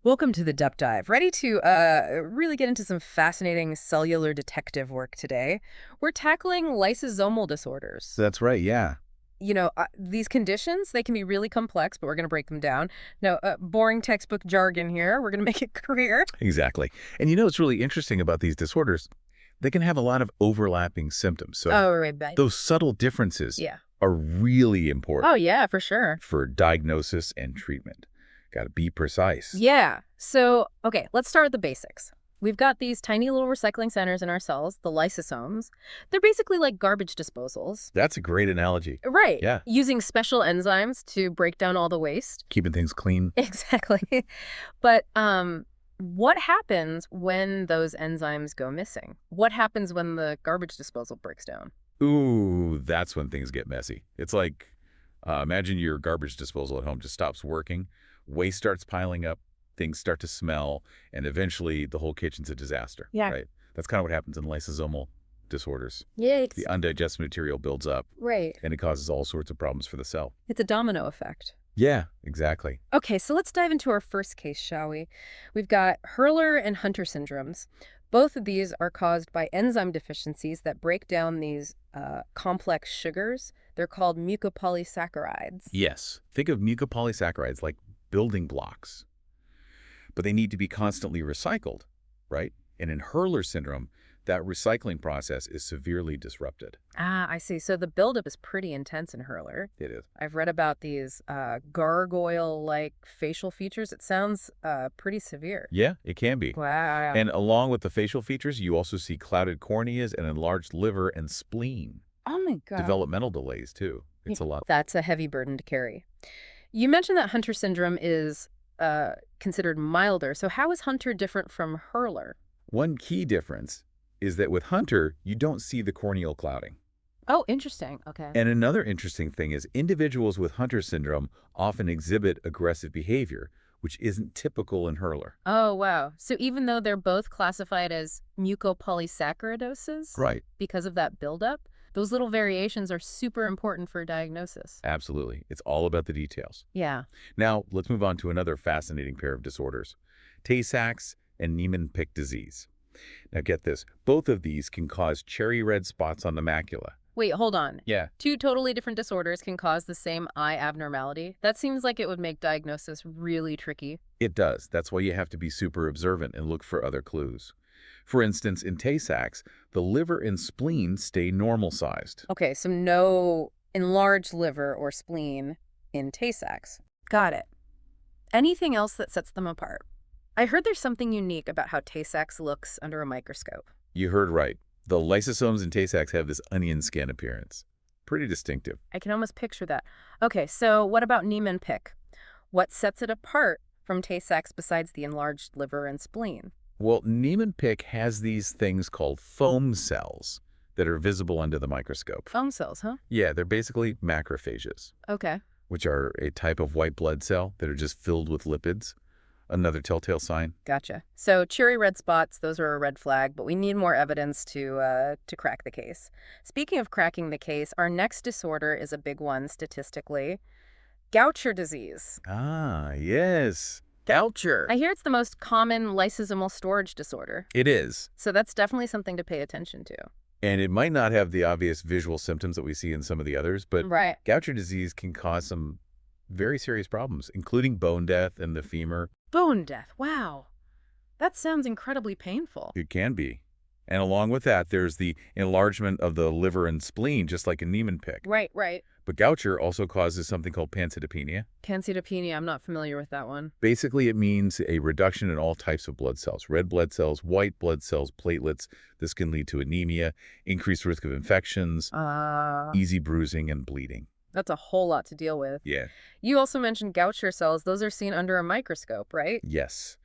Welcome to the Depth Dive. Ready to really get into some fascinating cellular detective work today. We're tackling lysosomal disorders. That's right, yeah. These conditions, they can be really complex, but we're going to break them down. No, boring textbook jargon here. We're going to make it clear. Exactly. And what's really interesting about these disorders? They can have a lot of overlapping symptoms. So Oh, right. those subtle differences Yeah. are really Oh, important yeah, for sure. for diagnosis and treatment. Got to be precise. Yeah. So, okay, let's start with the basics. We've got these tiny little recycling centers in our cells, the lysosomes. They're basically like garbage disposals. That's a great analogy. Right. Yeah. Using special enzymes to break down all the waste. Keeping things clean. Exactly. But what happens when those enzymes go missing? What happens when the garbage disposal breaks down? Ooh, that's when things get messy. It's like, imagine your garbage disposal at home just stops working. Waste starts piling up. Things start to smell, and eventually the whole kitchen's a disaster. Yeah. Right? That's kind of what happens in lysosomal disorders. Yeah, The undigested material builds up, right. and it causes all sorts of problems for the cell. It's a domino effect. Yeah, exactly. Okay, so let's dive into our first case, shall we? We've got Hurler and Hunter syndromes. Both of these are caused by enzyme deficiencies that break down these complex sugars. They're called mucopolysaccharides. Yes. Think of mucopolysaccharides like building blocks, but they need to be constantly recycled, right? And in Hurler syndrome, that recycling process is severely disrupted. Ah, I see. So the buildup is pretty intense in Hurler. It is. I've read about these gargoyle-like facial features. It sounds pretty severe. Yeah, it can be. Wow. And along with the facial features, you also see clouded corneas and enlarged liver and spleen. Oh my God. Developmental delays, too. It's a lot. That's a heavy burden to carry. You mentioned that Hunter syndrome is considered milder. So how is Hunter different from Hurler? One key difference is that with Hunter, you don't see the corneal clouding. Oh, interesting. Okay. And another interesting thing is individuals with Hunter syndrome often exhibit aggressive behavior, which isn't typical in Hurler. Oh, wow. So even though they're both classified as mucopolysaccharidoses Right. because of that buildup, those little variations are super important for diagnosis. Absolutely. It's all about the details. Yeah. Now, let's move on to another fascinating pair of disorders, Tay-Sachs and Niemann-Pick disease. Now get this, both of these can cause cherry red spots on the macula. Wait, hold on. Yeah. Two totally different disorders can cause the same eye abnormality. That seems like it would make diagnosis really tricky. It does. That's why you have to be super observant and look for other clues. For instance, in Tay-Sachs, the liver and spleen stay normal-sized. Okay, so no enlarged liver or spleen in Tay-Sachs. Got it. Anything else that sets them apart? I heard there's something unique about how Tay-Sachs looks under a microscope. You heard right. The lysosomes in Tay-Sachs have this onion skin appearance. Pretty distinctive. I can almost picture that. Okay, so what about Niemann-Pick? What sets it apart from Tay-Sachs besides the enlarged liver and spleen? Well, Niemann-Pick has these things called foam cells that are visible under the microscope. Foam cells, huh? Yeah, they're basically macrophages, Okay. which are a type of white blood cell that are just filled with lipids. Another telltale sign. Gotcha. So cherry red spots, those are a red flag, but we need more evidence to crack the case. Speaking of cracking the case, our next disorder is a big one statistically. Gaucher disease. Ah, yes. Gaucher. I hear it's the most common lysosomal storage disorder. It is. So that's definitely something to pay attention to. And it might not have the obvious visual symptoms that we see in some of the others, but Right. Gaucher disease can cause some very serious problems, including bone death in the femur. Bone death. Wow. That sounds incredibly painful. It can be. And along with that, there's the enlargement of the liver and spleen, just like a Niemann-Pick. Right, right. But Gaucher also causes something called pancytopenia. Pancytopenia, I'm not familiar with that one. Basically, it means a reduction in all types of blood cells, red blood cells, white blood cells, platelets. This can lead to anemia, increased risk of infections, easy bruising, and bleeding. That's a whole lot to deal with. Yeah. You also mentioned Gaucher cells. Those are seen under a microscope, right? Yes.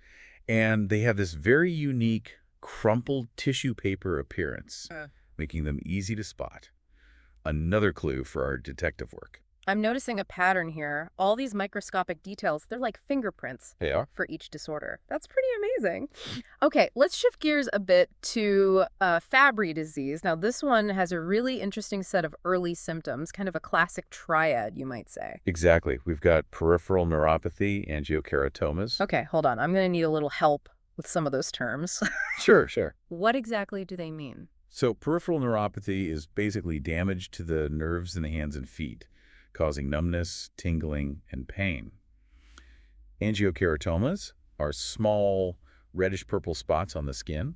And they have this very unique crumpled tissue paper appearance, making them easy to spot. Another clue for our detective work. I'm noticing a pattern here. All these microscopic details, they're like fingerprints They are. for each disorder. That's pretty amazing. Okay, let's shift gears a bit to Fabry disease. Now, this one has a really interesting set of early symptoms, kind of a classic triad, you might say. Exactly. We've got peripheral neuropathy, angiokeratomas. Okay, hold on. I'm going to need a little help with some of those terms. Sure, sure. What exactly do they mean? So peripheral neuropathy is basically damage to the nerves in the hands and feet, causing numbness, tingling, and pain. Angiokeratomas are small reddish-purple spots on the skin.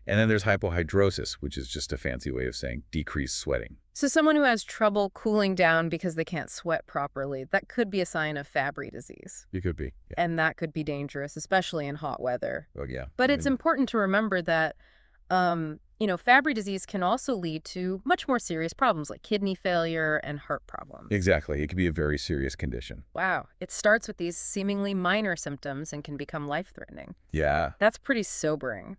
And then there's hypohidrosis, which is just a fancy way of saying decreased sweating. So someone who has trouble cooling down because they can't sweat properly, that could be a sign of Fabry disease. It could be. Yeah. And that could be dangerous, especially in hot weather. Oh, yeah. But it's important to remember that, Fabry disease can also lead to much more serious problems like kidney failure and heart problems. Exactly. It could be a very serious condition. Wow. It starts with these seemingly minor symptoms and can become life-threatening. Yeah. That's pretty sobering.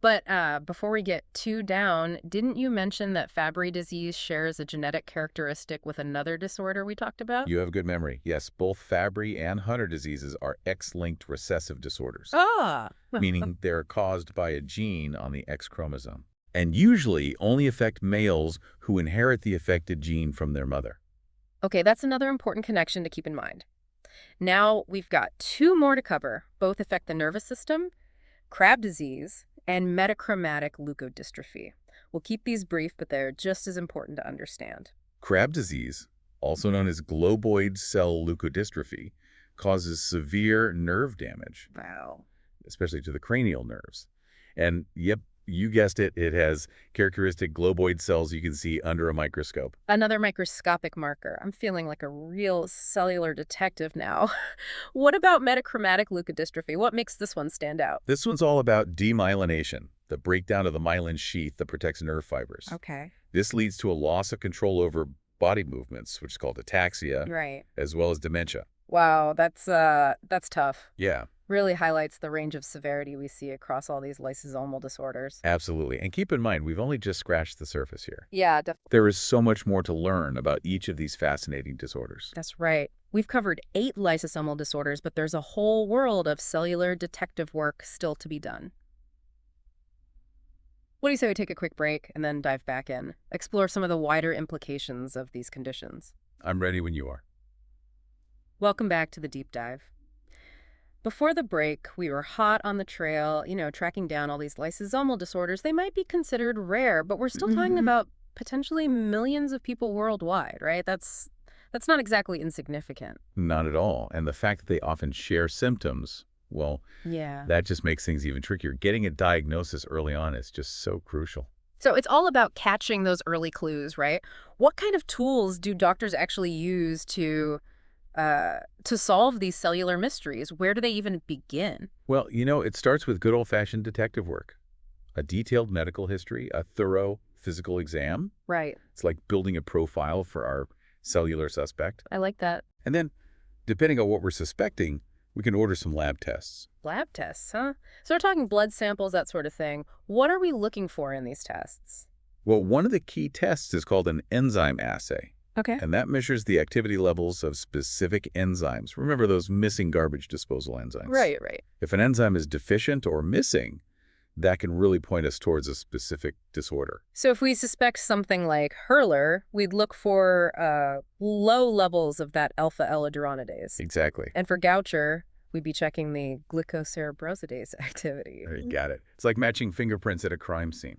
But before we get too down, didn't you mention that Fabry disease shares a genetic characteristic with another disorder we talked about? You have a good memory. Yes, both Fabry and Hunter diseases are X-linked recessive disorders, Ah. meaning they're caused by a gene on the X chromosome, and usually only affect males who inherit the affected gene from their mother. Okay, that's another important connection to keep in mind. Now we've got two more to cover. Both affect the nervous system, Krabbe disease, and metachromatic leukodystrophy. We'll keep these brief, but they're just as important to understand. Krabbe disease, also known as globoid cell leukodystrophy, causes severe nerve damage, Wow. especially to the cranial nerves. And yep, you guessed it, it has characteristic globoid cells you can see under a microscope. Another microscopic marker. I'm feeling like a real cellular detective now. What about metachromatic leukodystrophy? What makes this one stand out? This one's all about demyelination, the breakdown of the myelin sheath that protects nerve fibers. Okay. This leads to a loss of control over body movements, which is called ataxia, Right. as well as dementia. Wow, that's tough. Yeah, Really highlights the range of severity we see across all these lysosomal disorders. absolutely. And keep in mind, we've only just scratched the surface here. Yeah, definitely. There is so much more to learn about each of these fascinating disorders. That's right. We've covered 8 lysosomal disorders, but there's a whole world of cellular detective work still to be done. What do you say we take a quick break and then dive back in, explore some of the wider implications of these conditions? I'm ready when you are. Welcome back to the deep dive. Before the break, we were hot on the trail, tracking down all these lysosomal disorders. They might be considered rare, but we're still talking about potentially millions of people worldwide, right? That's not exactly insignificant. Not at all. And the fact that they often share symptoms, well, Yeah. that just makes things even trickier. Getting a diagnosis early on is just so crucial. So it's all about catching those early clues, right? What kind of tools do doctors actually use to solve these cellular mysteries? Where do they even begin? Well, it starts with good old-fashioned detective work. A detailed medical history, a thorough physical exam. Right. It's like building a profile for our cellular suspect. I like that. And then, depending on what we're suspecting, we can order some lab tests. Lab tests, huh? So we're talking blood samples, that sort of thing. What are we looking for in these tests? Well, one of the key tests is called an enzyme assay, Okay. and that measures the activity levels of specific enzymes. Remember those missing garbage disposal enzymes? Right. If an enzyme is deficient or missing, that can really point us towards a specific disorder. So if we suspect something like Hurler, we'd look for low levels of that alpha-L-adrenalinase. Exactly. And for Gaucher, we'd be checking the glycocerebrosidase activity. There you got it. It's like matching fingerprints at a crime scene.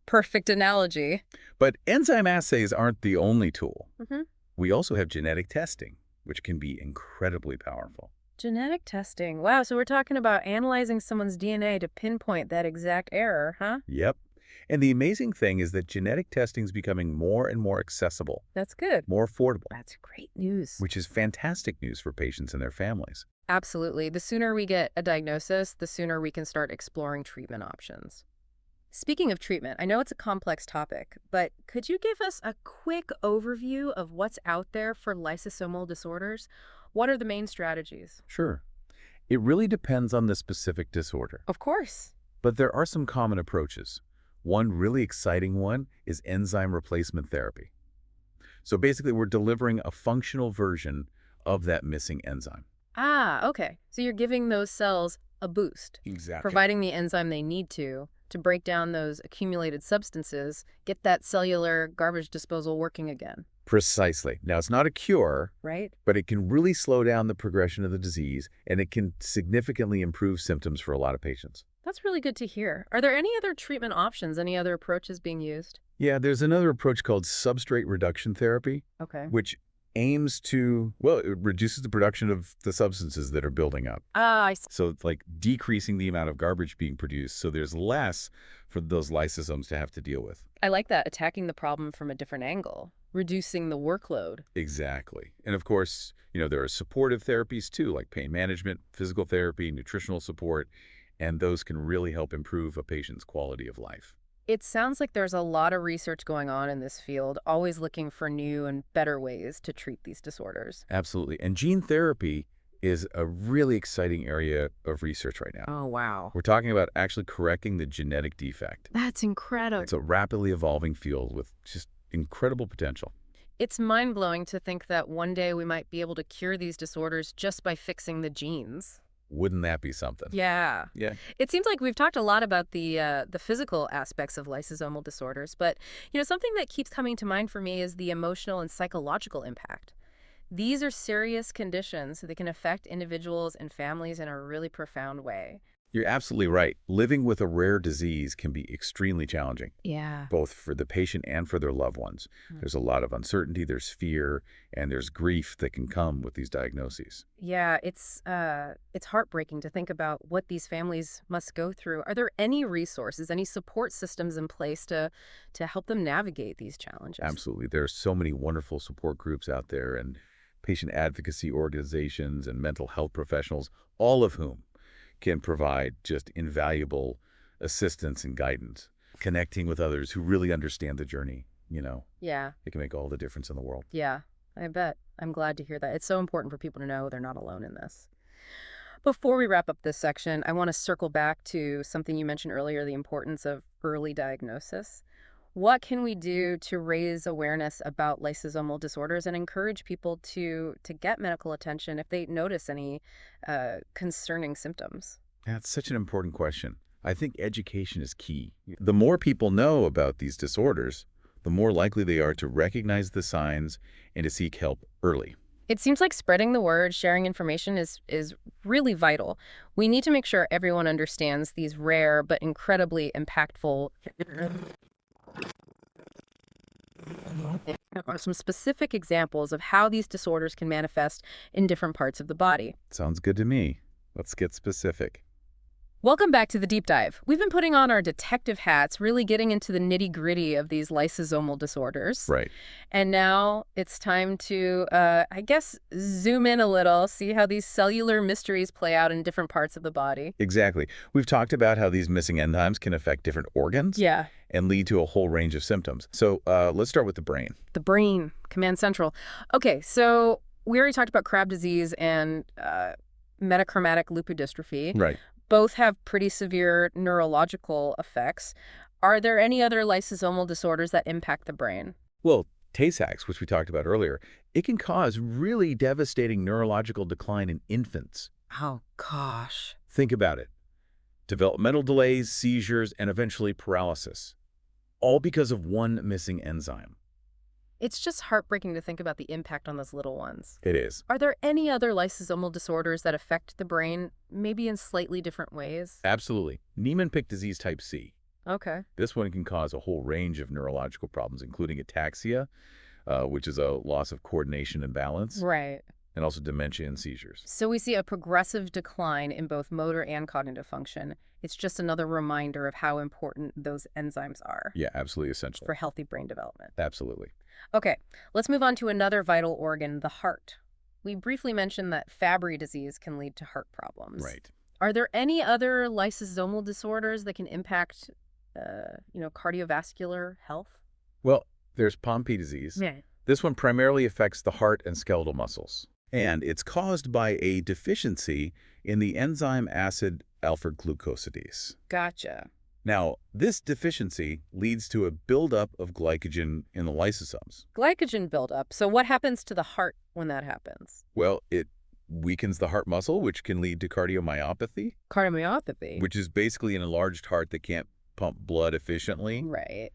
Perfect analogy. But enzyme assays aren't the only tool. Mm-hmm. We also have genetic testing, which can be incredibly powerful. Genetic testing. Wow, so we're talking about analyzing someone's DNA to pinpoint that exact error, huh? Yep. And the amazing thing is that genetic testing is becoming more and more accessible, That's good. more affordable, That's great news. which is fantastic news for patients and their families. Absolutely. The sooner we get a diagnosis, the sooner we can start exploring treatment options. Speaking of treatment, I know it's a complex topic, but could you give us a quick overview of what's out there for lysosomal disorders? What are the main strategies? Sure. It really depends on the specific disorder, Of course. but there are some common approaches. One really exciting one is enzyme replacement therapy. So basically, we're delivering a functional version of that missing enzyme. Ah, okay. So you're giving those cells a boost, Exactly. providing the enzyme they need to break down those accumulated substances, get that cellular garbage disposal working again, Precisely. Now, it's not a cure, right? but it can really slow down the progression of the disease, and it can significantly improve symptoms for a lot of patients. That's really good to hear. Are there any other treatment options, any other approaches being used? Yeah, there's another approach called substrate reduction therapy, Okay. which aims to, well, it reduces the production of the substances that are building up. Ah, I see. So it's like decreasing the amount of garbage being produced, so there's less for those lysosomes to have to deal with. I like that, attacking the problem from a different angle, reducing the workload. Exactly. And of course, there are supportive therapies too, like pain management, physical therapy, nutritional support, and those can really help improve a patient's quality of life. It sounds like there's a lot of research going on in this field, always looking for new and better ways to treat these disorders. Absolutely. And gene therapy is a really exciting area of research right now. Oh, wow. We're talking about actually correcting the genetic defect. That's incredible. It's a rapidly evolving field with just incredible potential. It's mind-blowing to think that one day we might be able to cure these disorders just by fixing the genes. Wouldn't that be something? Yeah. Yeah. It seems like we've talked a lot about the physical aspects of lysosomal disorders, but something that keeps coming to mind for me is the emotional and psychological impact. These are serious conditions that can affect individuals and families in a really profound way. You're absolutely right. Living with a rare disease can be extremely challenging, Yeah. both for the patient and for their loved ones. There's a lot of uncertainty, there's fear, and there's grief that can come with these diagnoses. Yeah, it's heartbreaking to think about what these families must go through. Are there any resources, any support systems in place to help them navigate these challenges? Absolutely. There are so many wonderful support groups out there and patient advocacy organizations and mental health professionals, all of whom can provide just invaluable assistance and guidance. Connecting with others who really understand the journey, Yeah. it can make all the difference in the world. Yeah, I bet. I'm glad to hear that. It's so important for people to know they're not alone in this. Before we wrap up this section, I want to circle back to something you mentioned earlier, the importance of early diagnosis. What can we do to raise awareness about lysosomal disorders and encourage people to get medical attention if they notice any concerning symptoms? That's such an important question. I think education is key. The more people know about these disorders, the more likely they are to recognize the signs and to seek help early. It seems like spreading the word, sharing information is really vital. We need to make sure everyone understands these rare but incredibly impactful are some specific examples of how these disorders can manifest in different parts of the body. Sounds good to me. Let's get specific. Welcome back to the deep dive. We've been putting on our detective hats, really getting into the nitty-gritty of these lysosomal disorders. Right. And now it's time to, I guess, zoom in a little, see how these cellular mysteries play out in different parts of the body. Exactly. We've talked about how these missing enzymes can affect different organs Yeah. and lead to a whole range of symptoms. So let's start with the brain. The brain, command central. Okay, so we already talked about Krabbe disease and metachromatic leukodystrophy. Right. Both have pretty severe neurological effects. Are there any other lysosomal disorders that impact the brain? Well, Tay-Sachs, which we talked about earlier, it can cause really devastating neurological decline in infants. Oh, gosh. Think about it. Developmental delays, seizures, and eventually paralysis. All because of one missing enzyme. It's just heartbreaking to think about the impact on those little ones. It is. Are there any other lysosomal disorders that affect the brain, maybe in slightly different ways? Absolutely. Niemann-Pick disease type C. Okay. This one can cause a whole range of neurological problems, including ataxia, which is a loss of coordination and balance, Right. and also dementia and seizures. So we see a progressive decline in both motor and cognitive function. It's just another reminder of how important those enzymes are Yeah, absolutely essential. for healthy brain development. Absolutely. Okay, let's move on to another vital organ, the heart. We briefly mentioned that Fabry disease can lead to heart problems. Right. Are there any other lysosomal disorders that can impact, cardiovascular health? Well, there's Pompe disease. Yeah. This one primarily affects the heart and skeletal muscles. And it's caused by a deficiency in the enzyme acid alpha-glucosidase. Gotcha. Now, this deficiency leads to a buildup of glycogen in the lysosomes. Glycogen buildup. So what happens to the heart when that happens? Well, it weakens the heart muscle, which can lead to cardiomyopathy, Cardiomyopathy. which is basically an enlarged heart that can't pump blood efficiently. Right.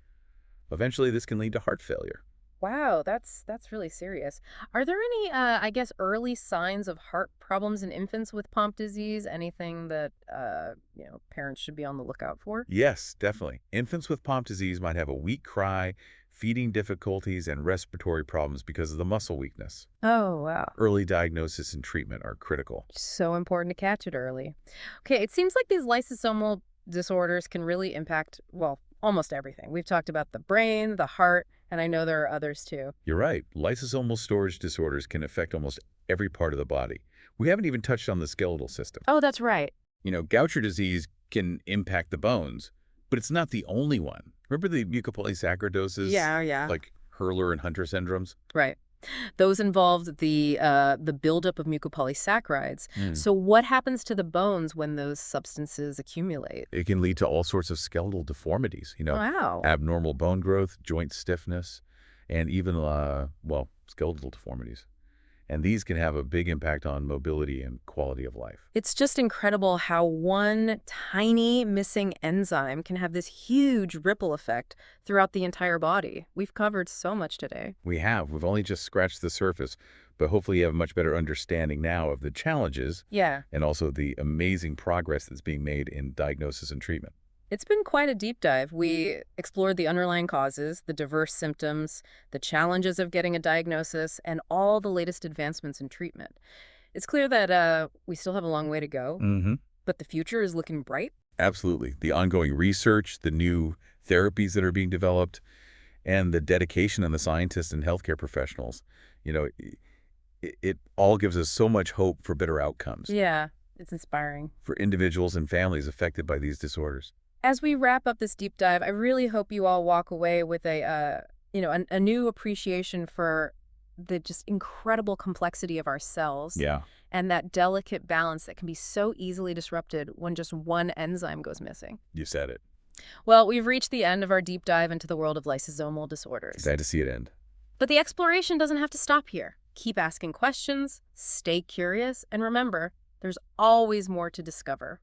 Eventually, this can lead to heart failure. Wow, that's really serious. Are there any, I guess, early signs of heart problems in infants with Pompe disease? Anything that, parents should be on the lookout for? Yes, definitely. Infants with Pompe disease might have a weak cry, feeding difficulties, and respiratory problems because of the muscle weakness. Oh, wow. Early diagnosis and treatment are critical. So important to catch it early. Okay, it seems like these lysosomal disorders can really impact, well, almost everything. We've talked about the brain, the heart, and I know there are others too. You're right. Lysosomal storage disorders can affect almost every part of the body. We haven't even touched on the skeletal system. Oh, that's right. Gaucher disease can impact the bones, but it's not the only one. Remember the mucopolysaccharidoses, Yeah. like Hurler and Hunter syndromes? Right. Those involved the buildup of mucopolysaccharides. Mm. So what happens to the bones when those substances accumulate? It can lead to all sorts of skeletal deformities, Wow. abnormal bone growth, joint stiffness, and even, skeletal deformities. And these can have a big impact on mobility and quality of life. It's just incredible how one tiny missing enzyme can have this huge ripple effect throughout the entire body. We've covered so much today. We've only just scratched the surface, but hopefully you have a much better understanding now of the challenges Yeah. and also the amazing progress that's being made in diagnosis and treatment. It's been quite a deep dive. We explored the underlying causes, the diverse symptoms, the challenges of getting a diagnosis, and all the latest advancements in treatment. It's clear that we still have a long way to go, Mm-hmm. but the future is looking bright. Absolutely. The ongoing research, the new therapies that are being developed, and the dedication of the scientists and healthcare professionals, it all gives us so much hope for better outcomes Yeah, it's inspiring. for individuals and families affected by these disorders. As we wrap up this deep dive, I really hope you all walk away with a new appreciation for the just incredible complexity of our cells Yeah. and that delicate balance that can be so easily disrupted when just one enzyme goes missing. You said it. Well, we've reached the end of our deep dive into the world of lysosomal disorders. Glad to see it end. But the exploration doesn't have to stop here. Keep asking questions, stay curious, and remember, there's always more to discover.